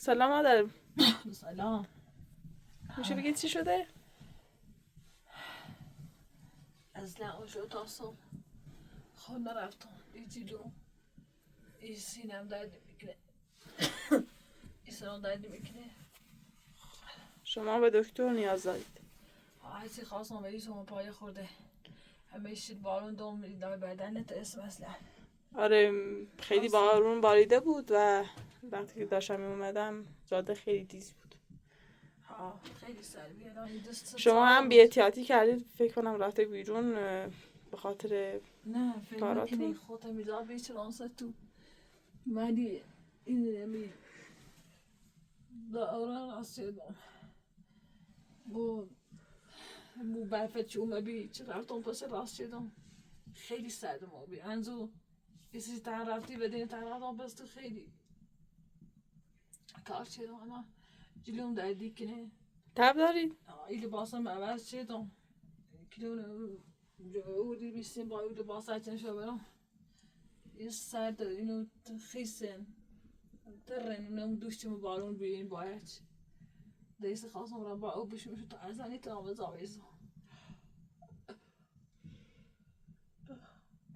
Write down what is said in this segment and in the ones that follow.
سلام مادر. سلام. میشه بگید چی شده؟ اصلا اون شد تا صبح خود نرفتم جلو این سینم درد میکنه این سرم درد میکنه. شما به دکتر نیاز دارید. هرچی خواستم به شما پای خورده همه شید بارون دوم دای بدنت اسم اصلا. آره خیلی بارون باریده بود و وقتی که داشتم اومدم جاده خیلی تیز بود. خیلی سردی. شما هم بی‌احتیاطی کردید فکر کنم رفته بیرون به خاطر نه فکر کاراتون. نکنی خودم میذار بیچرانسه تو مدی این نمی دارن رسیدم بو برفت چومه بی چه رفتم پس رسیدم خیلی سردم آبی انزو کسی تن رفتی بدین تن رفتم بس تو خیلی کار شدم اما جلوم دردی کنه. تب دارید؟ این لباسم عوض شدم کلون اوری بیستیم با این لباس هرچن شو برم این سرد اینو خیسن ترن اونم دوشتیم بارون بیرین باید دیست خواستم را با او بشیم شد تا ازنی تا آمد زاویزم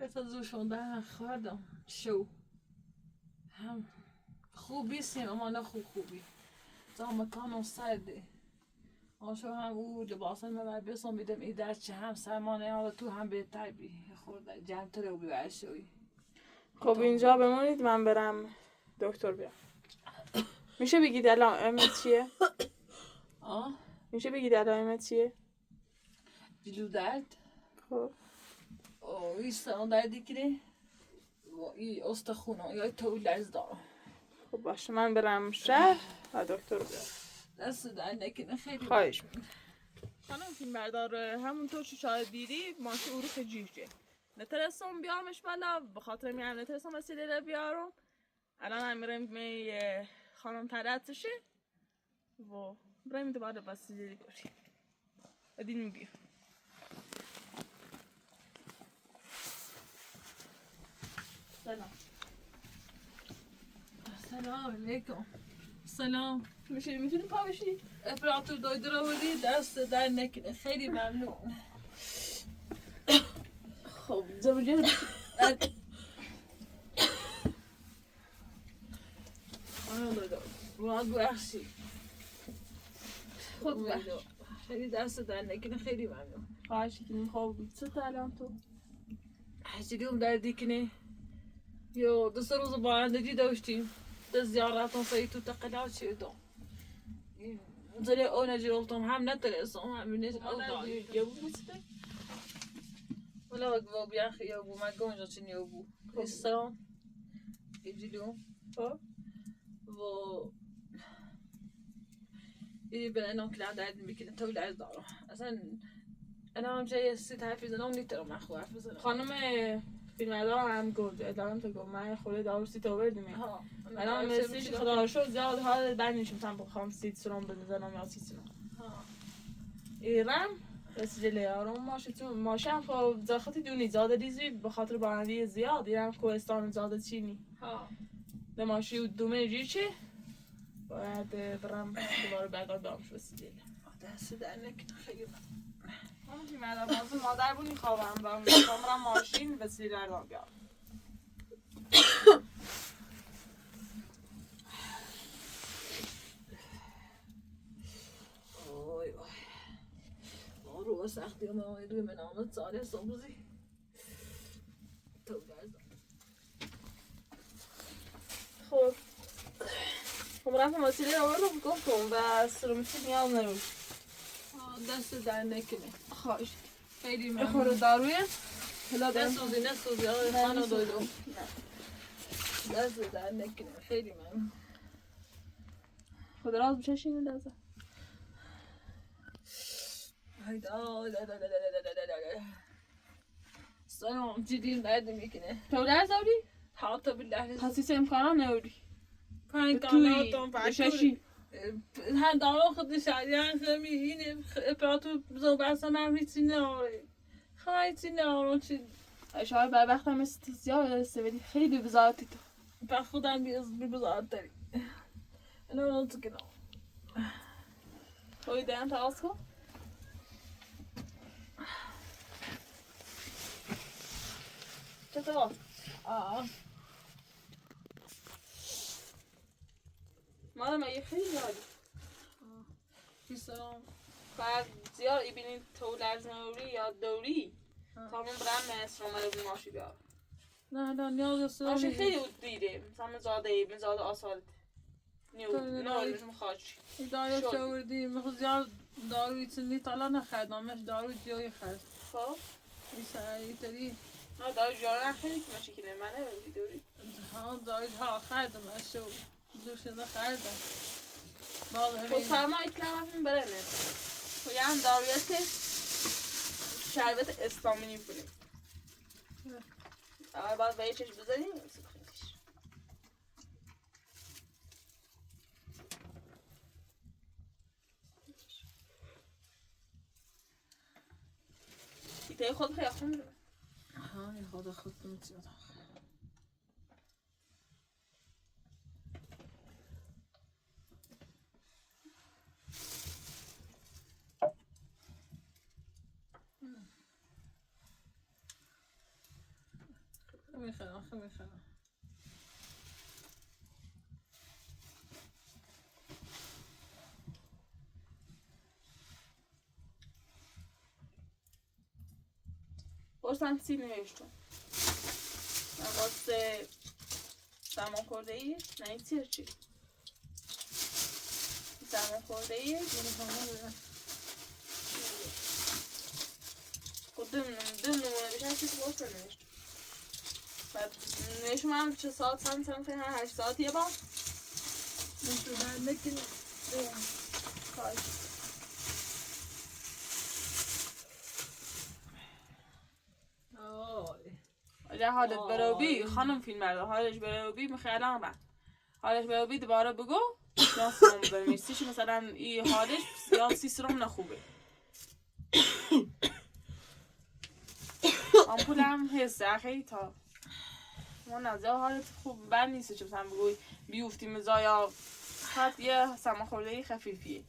اتا زوشون در خوردم شو هم خوب بیستیم اما نه خوبی تا مکانم سرده آشو هم او لباسم من بسام بیدم ای در چه هم سرمانه حالا تو هم بهتر بی خورده جمعتره و بیبر شوی. خب اینجا بمونید من برم دکتر بیام. میشه بگید علائمت چیه؟ میشه بگید علائمت چیه؟ جلو درد. خب این سران دردی کنه این استخونه یا تولرز دارم. خب باشه من برم شهر و دکتر بیام. دست در نکنه خیلی خواهش میکنم. خانم فیلم بردار همونطور که شاید دیدی ماشی اروخ جیجه نترسم بیارمش بالا به خاطر میام نترسم وسیله رو بیارم. الان هم میرم می خانم ترتشه و بریم دوباره وسیله بریم ادین میگیم. سلام علیکم. سلام. میتونی پا بشی؟ اپراتور دویده رو بودی دست در نکنه خیلی ممنون. خب زبجه باید بخشی خود بخش خیلی دست در نکنه خیلی ممنون. خواهش کنیم. خب چه الان تو؟ هشتیدیم دردی کنه یا دو سه روز بارندگی داشتیم دست زیارتون سایی تو تقلال شدم زلی اون جلوتم هم نترسم همینش داری یه بود ولی اگه بیاخی یا بو مگه اونجا چنی یا بو استرام جلو و این به اینم کلاه درد میکنه تو لرز دارم اصلا انا هم جای سیت حرفی زنم نیترم من خوب حرف بزنم. خانم فیلمدار هم گفت ادامه تو گفت من خود دارو سیت آوردیم. الان مسیج خدا رو شد زیاد حال بد نیستم تا بخوام سیت سرم بزنم یا سیت سرم. ایران رسیدلی آروم ماشه تو ماشم خب زختی دونی زاده دیزی به خاطر بارندگی زیاد ایران کوهستان زاده چینی. به ماشی و دومه جی چه باید برم دوباره برگرد دامش رسیدلی. دست در نکنه خیلی مادر بونی خوابم و برم ماشین وسیله دردان بیارم. وای وای رو سختی هم روی من آمد ساله سموزی تو گردم. خب رفتم وسیله رو گفتم و سرمتی نیاز نرود. دست در نکنه خواهش خیلی ممنون. ممنون. دارویه؟ نسوزی خانه دویدم دست در نکنه خیلی ممنون. خود راز بچشین لازم. سلام جدیم درد میکنه. تو درد داری؟ حاطه بالله پسیس امکانم نوری. پنج کاناتون بچشی. هم دارم خود شریان خمی اینه اپراتور زوبرسم هم هیچی ناره خواهیچی ناره چی شاید بر وقت هم زیاد سویدی خیلی بزارتی تو. پر خودم بزارت داری انا قلت كده توی دهن تراس کن چطور؟ مادم اگه خیلی زیادی بیسرام بعد زیاد ایبینید تو لرزنوری یا دوری تا من برم مصر اومده بود ماشی بیار نه نیاز است ماشی خیلی بود دیده مثلا زاده آسالت نور مثل خاچی دارو شوردی میخواد زیاد داروی چنی تالا نخریدم مش داروی دیوی خرید خب ایتری نه دارو جارو نخیلی که ماشی کنه منه دوری داروی ها خریدم اشو دوشه نخریدم خب فرما اکلام همین برنه خب یه هم دارویت شربت استامینی کنیم اول باید به یه چشم بزنیم سبخیتش ایتای خود خیلی خون میدونه یه خود بمتیاد میخوام برسم سی نوشتم من واسه سمان خورده ای نه این سیر چی سمان خورده ای خود دو نمونه بیشن چیزی واسه نوشتم بعد نوشتم هم چه ساعت سم خیلی 8 ساعت یه بار نشدن نکنی کاش اگه حالت بروبی خانم فیلم برده حالش بروبی میخیالم رفت حالش بروبی دوباره بگو یا سام برمیستیش مثلا این حالش یا سیسترم نخوبه آمپولم حسه اخی تا ما نزده حالت خوب بر نیسته چه مثلا بگوی بیوفتی مزایا خط یه سما خورده خفیفیه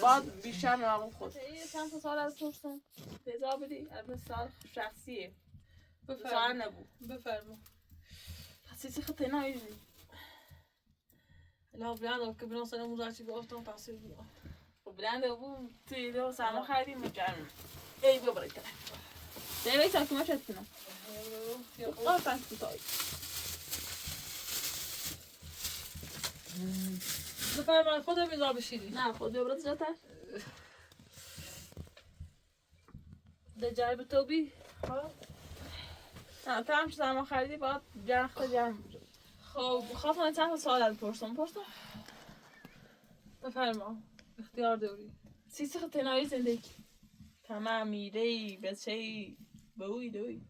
بعد بیشتر مراقب خود چند تا سال از پرسم پیدا بدی البته سال شخصیه بفرم بفرمو پس خطی نایدی لا بلانده که بنا سنه موزاچی گفتم تاثیر بود بلانده بود توی دو سما خریدیم مجرم ای بیا برای کنم دیگه تا که ما شد کنم آفن کوتاهی بفرمان خودم میذار بشیدی نه خود بیا برای جاتر ده جای به توبی نه تا هم که سما خریدی باید جرم خب خواستم چند سال از پرسم بفرما اختیار دوری سیسی خود تنایی زندگی تمام میرهی بچهی بوی دوی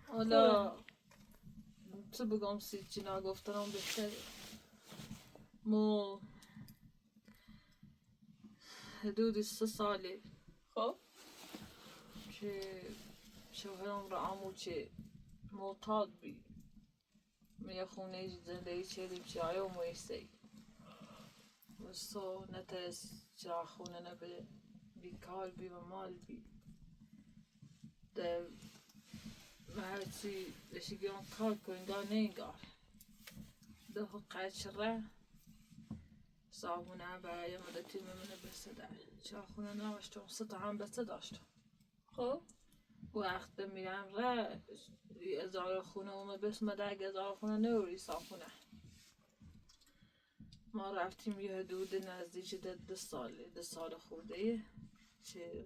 حالا چه بگم چی نگفتم بهتره مو حدود 3 ساله خب که شوهرم را عمو چه معتاد بی میگه خونه زندگی چیدیم چه آیا مویستی وستو نترس چرا خونه نبه بیکار بی و مال بی ده هرچی اشیگیان کار کنیم دا نینگار ده قید شره صابونه برای مدتی ممنه بسته در چرا خونه نوشتم 3 تا هم بسته داشتم خب وقت میرم ره ازار خونه اومه بسمه در ازار خونه نوری صابونه ما رفتیم یه حدود نزدیک 2 سال خورده چه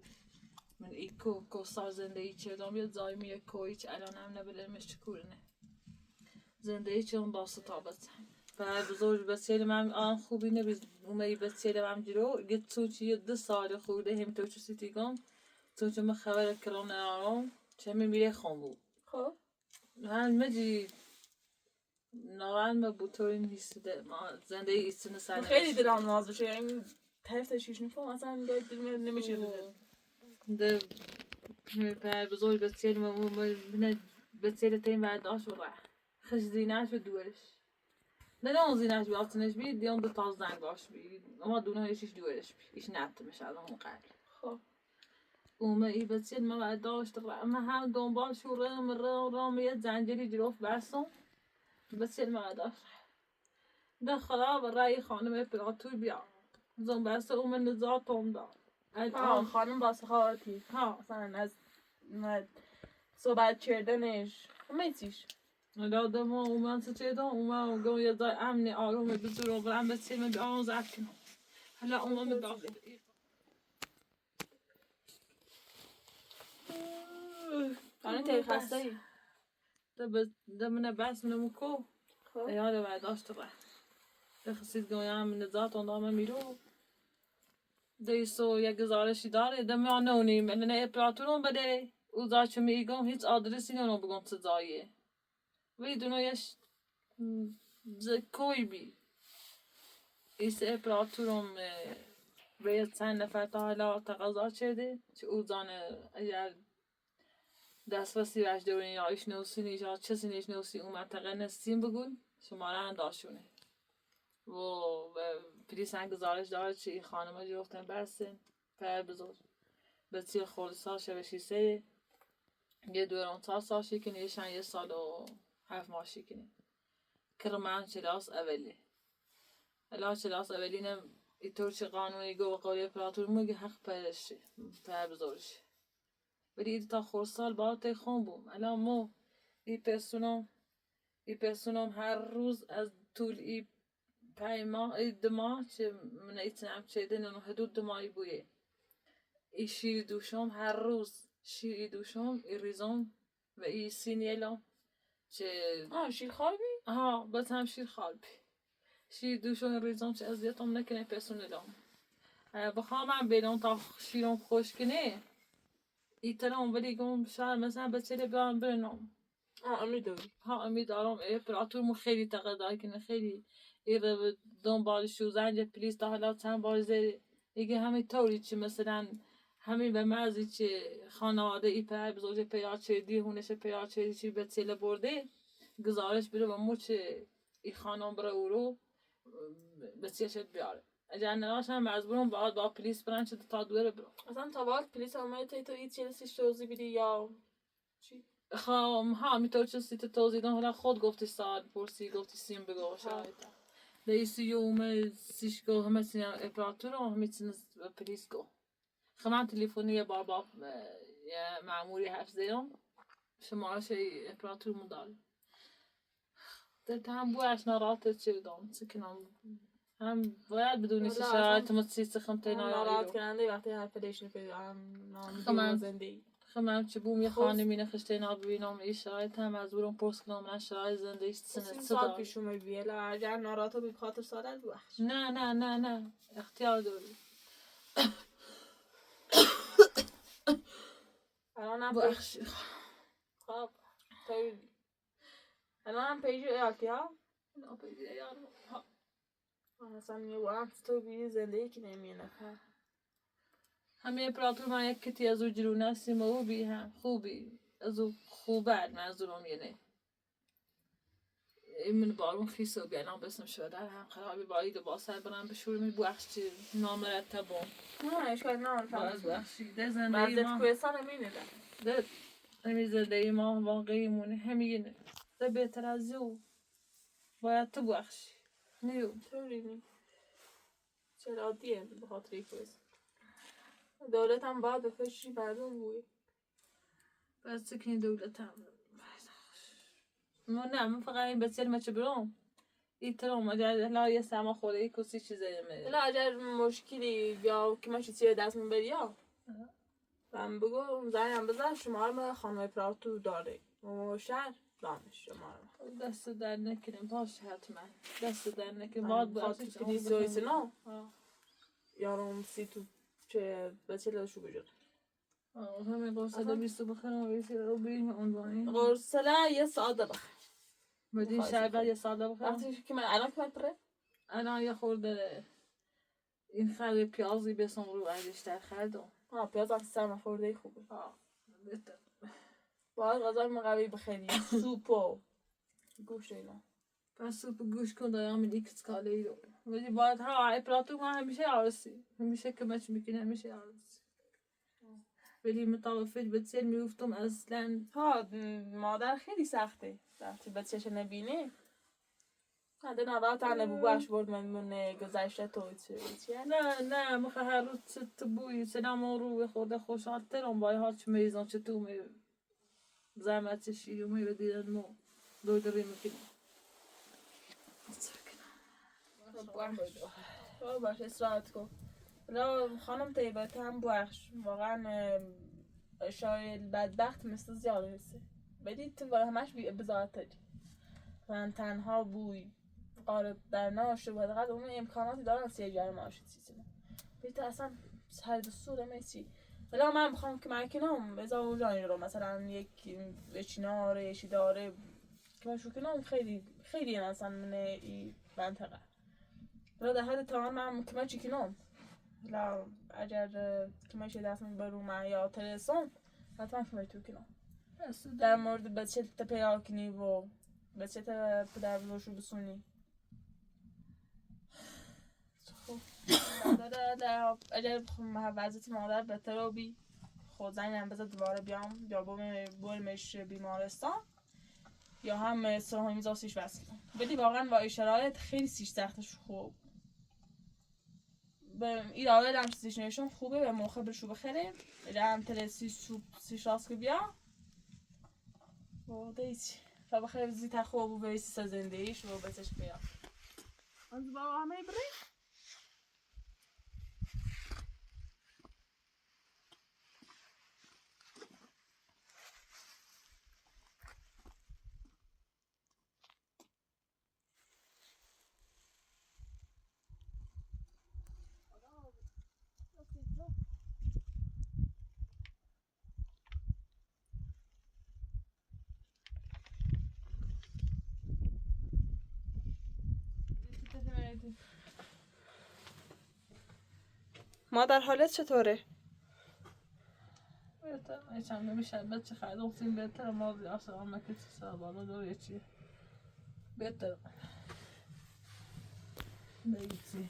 من ایکو سال زندگی چردم یه زایمی یه کوی چه الان هم نبلمش چکورنه زندگی چرم با ستابت بعد بزرگ بسیاری من آن خوبی نبید اومه بسیاری من جلو یه توچی یه 2 سال خورده هم توچو سیتیگم توچو من خبر کلام نرارم چه میره خون بود خب من مجی نوان ما بطوری نیست ما زندگی ایستونه سر خیلی دلم ناز بشه یعنی طرف شیش نفهم اصلا دلم نمیشه ده پر بزرگ بسیاری من بسیاری تیم برداشت و خش زینش و دورش نه اون زینش بی آتنش بی دیام دو تاز زنگ باش بی اما دونه ایشش دویرش بی ایش نت میشه الان اون قبل خب اومه ای بسید ما بعد داشت اما هم دنبال شو رام یه زنجیری جلوف بستم بسید ما داشت دخلا و رای خانم اپراتور بیا زن بسته اومه نزاتم دار خانم واسه خواهدی مثلا از صحبت کردنش همه چیش دادم و اومن سچه دا اومن و گم یه دای امنی آرومه بزرگ برم بسید من بیان زد کنم حالا اومن داخل آنه تایی خسته ای ده منه بس منه مکو ایاده باید داشته باید ده خسید گویم من ذات اون دامه میرو ده ایسو یک گزارشی داره ده میان نونیم نه اپراتورون بده او زاچه میگم هیچ آدرسی نونو بگم سزایه ویدونو یش کوی بی ایس اپراتورم به چند نفر تا حالا تقاضا کرده چه او زانه اگر دسترسی وش دارین یا ایش نوسی نیش یا چسی نیش نوسی اون منطقه نستیم بگون شماره انداشونه و پلیسن گزارش داره چه این خانمه جفتن برسن پر بزرگ بسیار خورده سال شبشی سه یه دوران سال شکنه یشن یه سال و 7 ماه شکنه کرمان کلاس اولی الا کلاس اولی نم اینطور چه قانونی گو و قولی اپراتور میگه حق پرشه پر بزرگش ولی این تا خورسال باید تی خون بوم الان مو این پرسونم هر روز از طول این پیما ای دما چه من ایتنم چه دنونو حدود دمایی بویه ای شیر دوشم هر روز شیر دوشم ای ریزم و ای سینیلم چه شیر خوابی؟ بس هم شیر خوابی شیر دوشم ریزم چه ازیتم نکنه پرسونلم بخوام من بیلون تا شیرم خوش کنه ایترام ولی گم شاید مثلا بچه بیان برنم امیدواری امیدوارم اپراتورمون خیلی تقاضا کنه خیلی ایره دنبالش و زنج پلیس تا حالا چند بار زده دیگه همین طوری چی مثلا همین به مرزی چه خانواده ای پر بزرگ پیار چردی هونش پیار چردی چی به تیله برده گزارش بیره و مو چه ای خانم بره او رو به چشت بیاره اگر نراش هم مجبورم با پلیس برن چه تا دوره برو اصلا تا وقت پلیس اومده تی تو ایت چیزی توضیح بدی یا چی؟ میطور چه سیت توضیح دن حالا خود گفتی ساعت پرسی گفتی سیم بگو شاید دیسی یوم سیش گو همه سینم اپراتور و همه سینم پلیس گو خمان تلفنی یه بار با یه معمولی حرف زدم شمارش اپراتور مدال ده هم بویش نارات چه دام سکنم هم باید بدونی چه شرایط متسیست خمتین ناراحت کننده وقتی حرف دیشنی پیدا زندگی خمام چه بوم یه خانمی نخشته اینا ببینم این شرایط هم از برون پرس کنم من شرایط زندگی سنت سال پیشون بیه اگر ناراحت بی خاطر سالت بخش نه اختیار داری الان هم بخش خب الان هم پیجو ایالتی ها نه پیجو ایالتی ها اصلا یه وقت تو بی زندگی که نمیه نفر همه اپراتور من یک کتی از او جلو نستیم و او بی هم خوبی از او خوبه منظورم یه نه من بارون خیس و بیانم بسم شده هم خرابی باید با سر برم به شروع می بخش نامرتبم نه اشکال نه باز بخشی ده زندگی ما کوهستان همینه ده همین زندگی ما واقعی مونه همینه ده بهتر از او باید تو بخشی نیو طوری نی چرا عادیه به خاطر کوهستان دولت هم باید بفشی مردم بوی بس که این دولت هم من فقط این بسیار مچه برام ایترام اگر لا یه سما خوره ای کسی چیزه لا اگر مشکلی یا که من چیزی دست من بریا من بگو زنیم بزن شماره خانم اپراتور داره و شهر دانش شماره دست در نکنیم باش حتما دست در نکنیم باید خاطر پلیس و ایسنا یارم سی تو چه بچه لشو بجد همین قرصه بیستو بخیرم و بیسی رو بریم عنوانی قرصه یه ساعته بخیر بدین شربت یه ساعته بخیرم وقتی که من الان که پره الان یه خورده این خرد پیازی بسم رو ارزشتر خردم پیاز هم سرم خورده خوبه بهتر باید غذای مقوی بخیری سوپ و گوشت اینا پس تو گوش کن دارم میلیکت کاله ای رو ولی باید ها اپراتو ما همیشه عروسی همیشه که بچه میکنه همیشه عروسی ولی متوفیت به سر میفتم اصلا ها مادر خیلی سخته وقتی بچهش نبینه هده ناراحت هنه باباش برد من گذشته تو چیه نه مخه هر روز چه بوی سلام رو خورده خوشحال ترم بای ها چه میزان چه تو می زحمت شیری و می دیدن مو دویدری میکنی باش استراحت کن لا خانم طیبت هم بخش واقعا شاید بدبخت مثل زیاده هسته بدید تو همش بذارت داری من تنها بوی قارب در ناشه و دقیقا اون امکاناتی دارن سیجای ماشید سیستم بیت اصلا سر دستور میسی ولی من میخوام که مکنم بذار اونجا این رو مثلا یک وچیناره یشی داره که من شکنم خیلی خیلی مثلا من این منطقه ولی در حد تمام من که من چکنم لا اگر که من شده اصلا برو من یا تلسون حتما که من تو کنم در مورد بچه تا پیدا کنی و بچه تا پدر بزرشو بسونی خب مادر اگر وضعیت مادر بهتر رو بی خود زنی هم بذار دوباره بیام یا برمش بیمارستان یا هم سرامی زاسیش وصل کن ولی واقعا با این شرایط خیلی سیش سختش خوب این آقای هم سیشنشون خوبه به موقع بشو بخره هم تل سیش راست که بیا و دیچ و بخیر زیت خوب و بیسی سا زندگیش و بسش بیا از بابا همه بریم مادر حالت چطوره؟ بهتر چند نمیشه بچه خیلی سیم بهتر ما اصلا هم که چیزا بالا دوره چی بهتر بیتی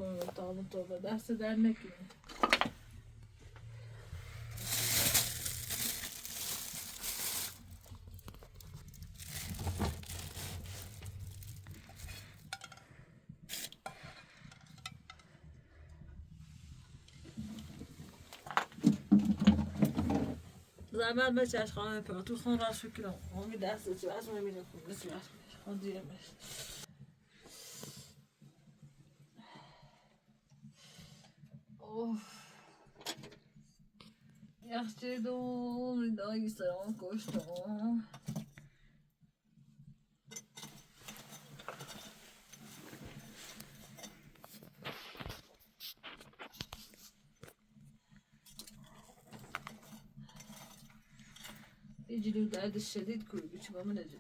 نه تابون تو به دست در نکنه زمان بچه از خانه پراتو خون راست فکرم اونی دست چه بس میبینه خون بسی بس خون دیره میشه یخچه دو دایی سران کشتم يجلو العاد الشديد كل بيشبه من أجل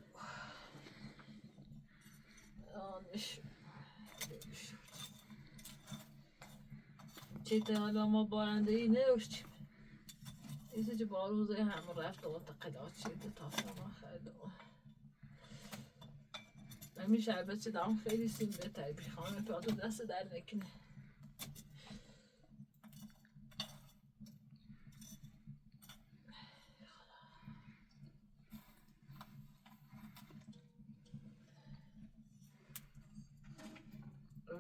آنش چه حالا ما بارنده ای نداشتیم یه چه باروزه همه رفت و تقلات شده تا ما خیلی همین شربت چه دام خیلی سیم بهتری بیخوانه پاتو دست در نکنه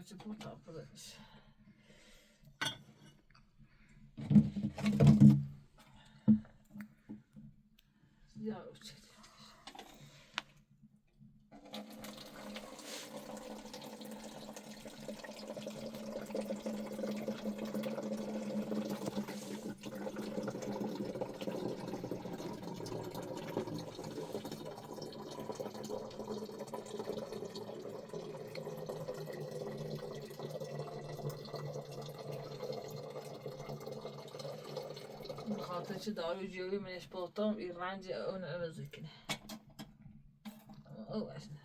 چه پوتا پدرش یا چه خاطر چه داروجویی منش بودم این رنج اون عوض کنه او اش نه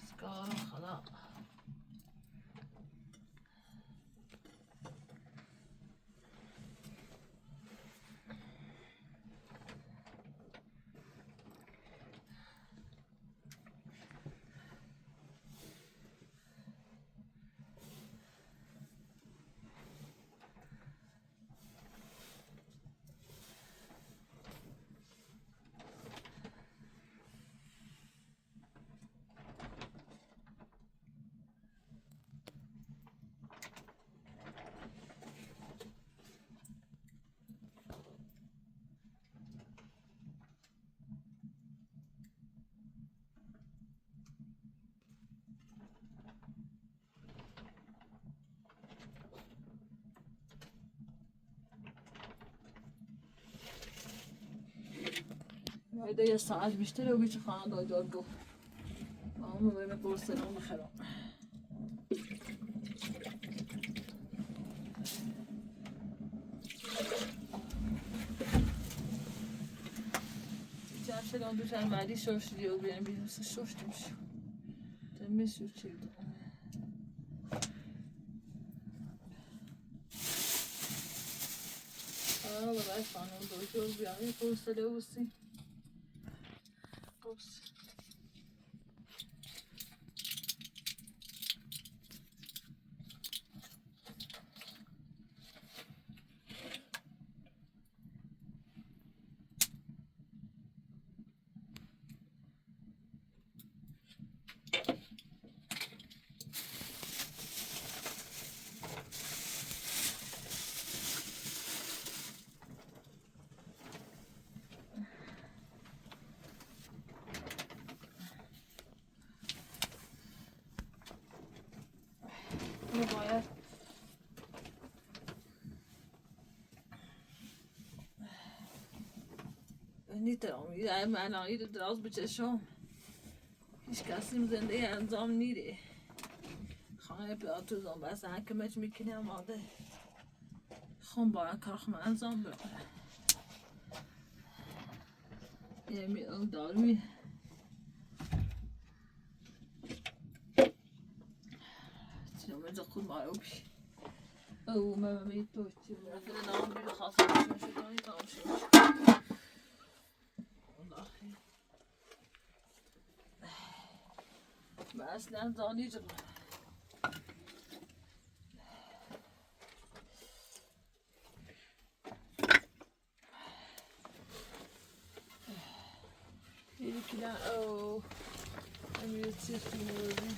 سکار خدا بعد یه ساعت بیشتر رو بیچه خواهند داد گفت اما بین قرصنام بخرم چند شدم دو چند بعدی شوش دیو بیرم بیرم شوشتم شو تمیز شو چی دو برای خانم دکتر بیام این قرصه بوسی قرص باید نیترم من آنی دراز بچشم هیچ کسی زنده انجام نیره خانه پیاتو زن بس حکمت میکنه ماده خون باید کارخم انجام بکنه یعنی اون داروی چیزا خود مارو بی او مامی تو چی مثلا نام بیرو خاصه بشون شدانی تمام شد من اصلا زانی جمع یکی نه او امیر چیزی موردی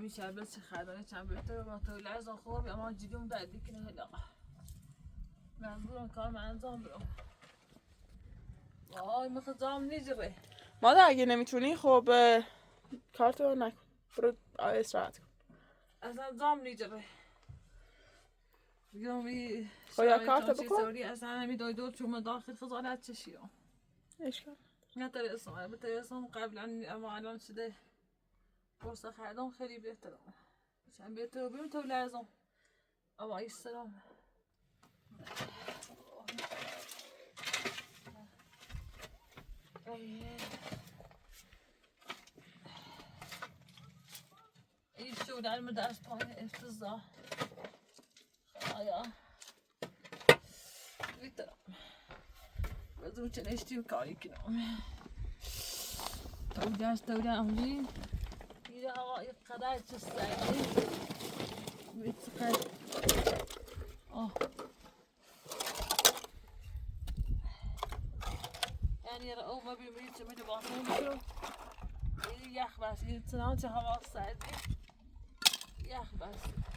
میشه بس خدای چند بهتره با تو لحظه خوب اما جدیم دادی کنه هلا مجبورم کار من انجام برم وای مخزام نیجره مادر اگه نمیتونی خب کارتو نکن برو استراحت کن اصلا انجام نیجره بگم این خب یا کارتو بکن اصلا همی دایدور چون داخل خزانت چشیم اشکال نترسم بترسم قبلا اما الان شده فرصه خردم خیلی بهتره چند بهتره بریم تو لازم اما ایسترم این شو در مدرس پایین افتضاح خدایا بهترم بازم چنشتیم کاری کنم تو دست تو دمجی میره آقا این قدر چه سردی میتقد یعنی را او ما بیمید چه میده باطنه میشو این یخ بس این چنان چه هوا سردی یخ بس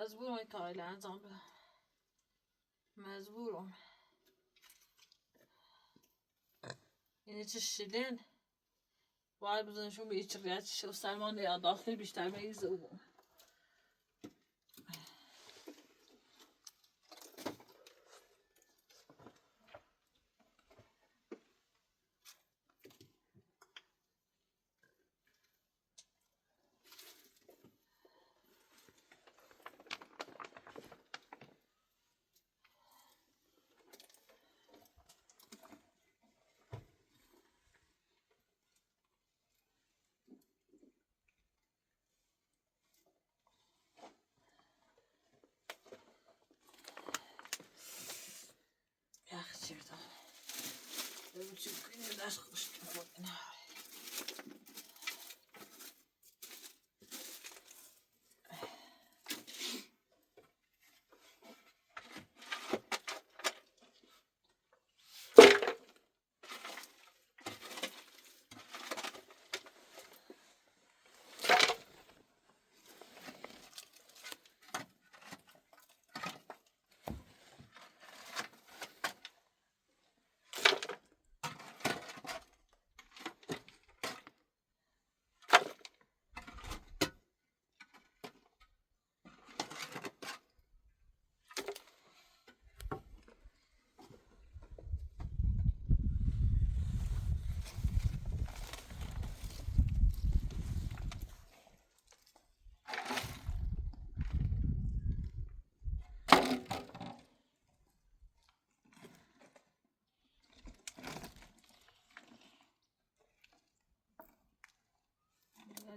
مجبورم این کاری انجام بدم. مجبورم. یعنی چه شدن باید بزنشون به هیچ ریاضیش و سلمان یا داخل بیشتر میزه او. Çünkü ders kuştum bu.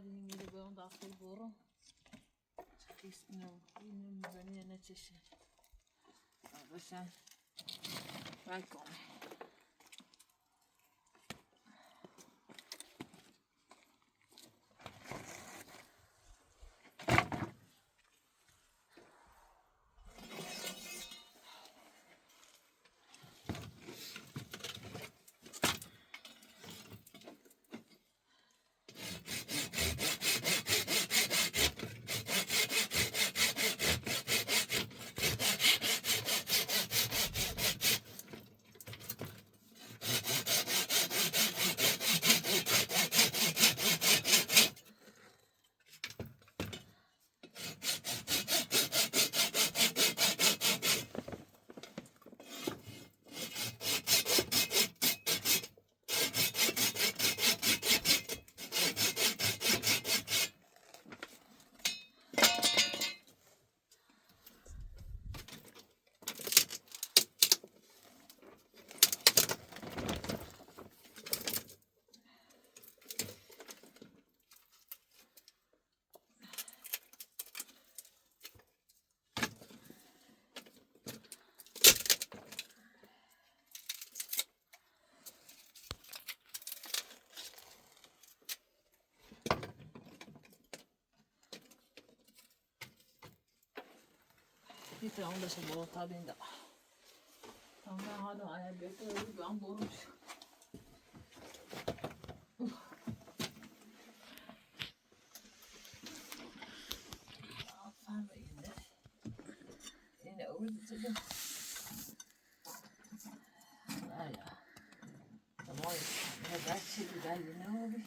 این میره به اون داخل برو چکیس اینو میزنی نچشه باشن بکنه Lite om det så båtar din där. De där har då arbetat ibland bor. Ja, fan vad inne. Inne ordet så det. Ja, ja. Det var ju det där till där nu.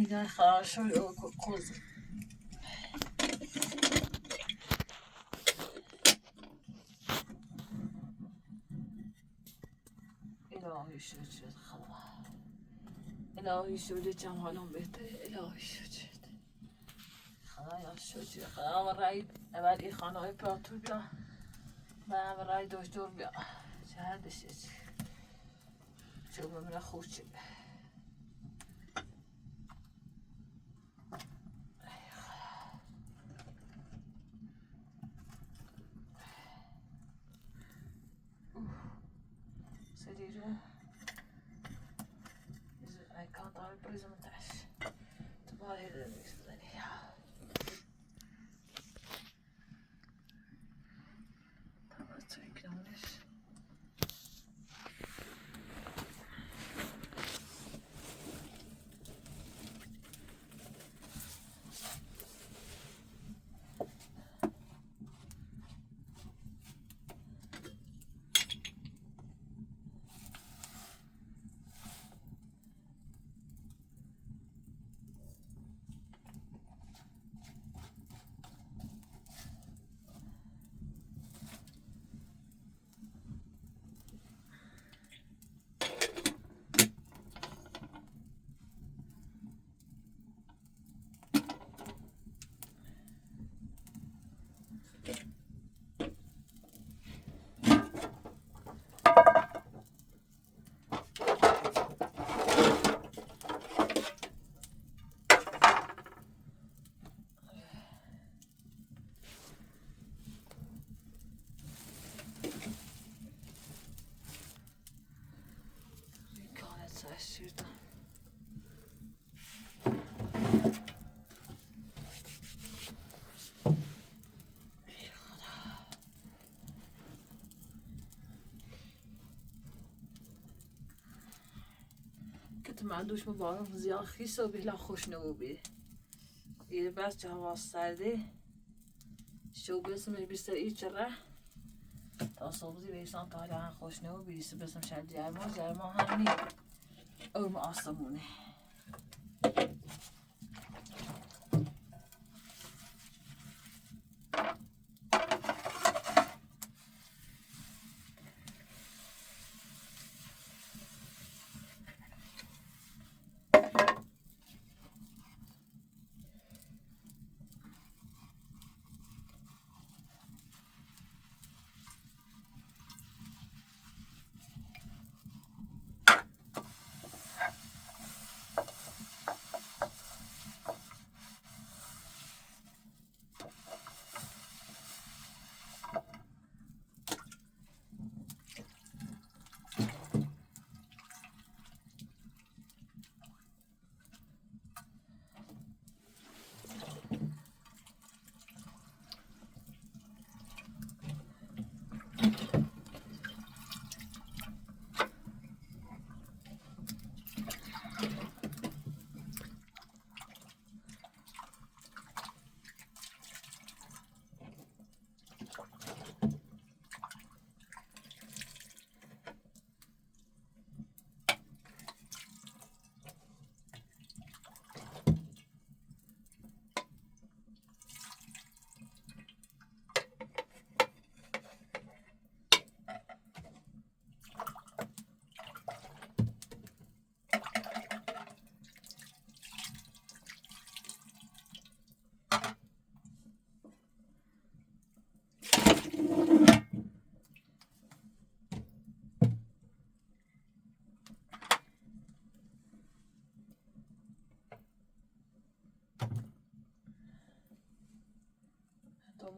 نگاه хорошо کوز الهی شد خدا الهی شد جم حالم بهتره الهی شد خدایا شد خدا و رای ولی خانه پراتور بیا و رای دکتر بیا چه هردشه چه بمونه خوب چه I can't have a prison test. هیده میکس بزنی تمام تو این کنونش şuradan. که من دوش مبارم زیاد خیس و بیلا خوش نبودی. یه بس جا هوا سرده. شو بسم بیشتر ایچره. تا صبحی بیشتر تا حالا خوش نبودی. بسم شد جرما همین. اون آسمونه.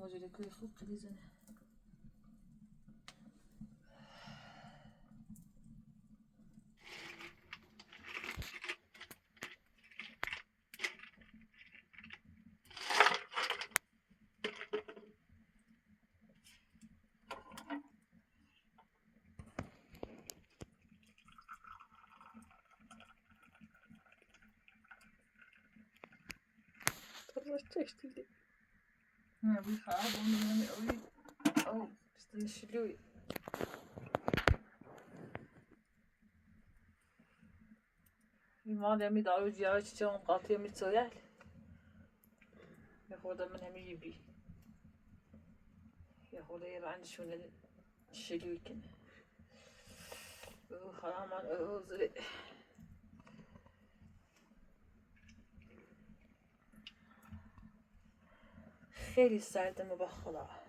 موجود کوی خوب خلیزنه. Fereshteh. نه بخواب اونم او استشلوی. ایمان می دارو جایی چه اون قاطی می سویل. یه خورده من همی بی. یه خورده یه رنجشون شلوی کنه. او خدا من او زره. خیلی سردمه با خدا.